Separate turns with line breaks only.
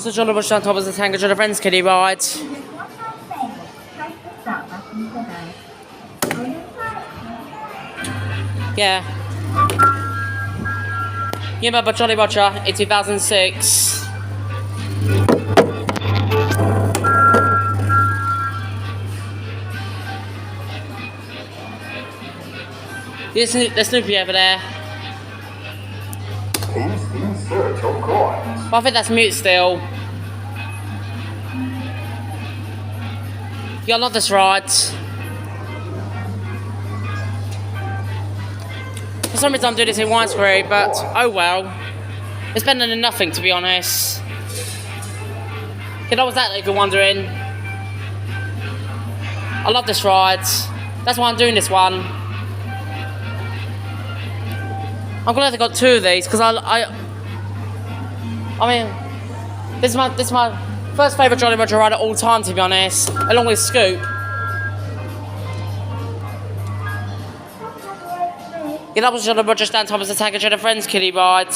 So Jolly Roger on top of the Tango Jolly Friends kiddie ride. Yeah. You remember Jolly Roger in 2006? There's Snoopy over there. But I think that's mute still. Yeah, I love this ride. For some reason I'm doing this in widescreen, but oh well. It's better than nothing, to be honest. Yeah, that was that, if you're wondering. I love this ride. That's why I'm doing this one. I'm glad I got two of these because I mean, this is my first favourite Jolly Roger ride of all time, to be honest, along with Scoop. Yeah, that was Jolly Roger Stand Thomas the Tango Jolly Friends kiddie ride.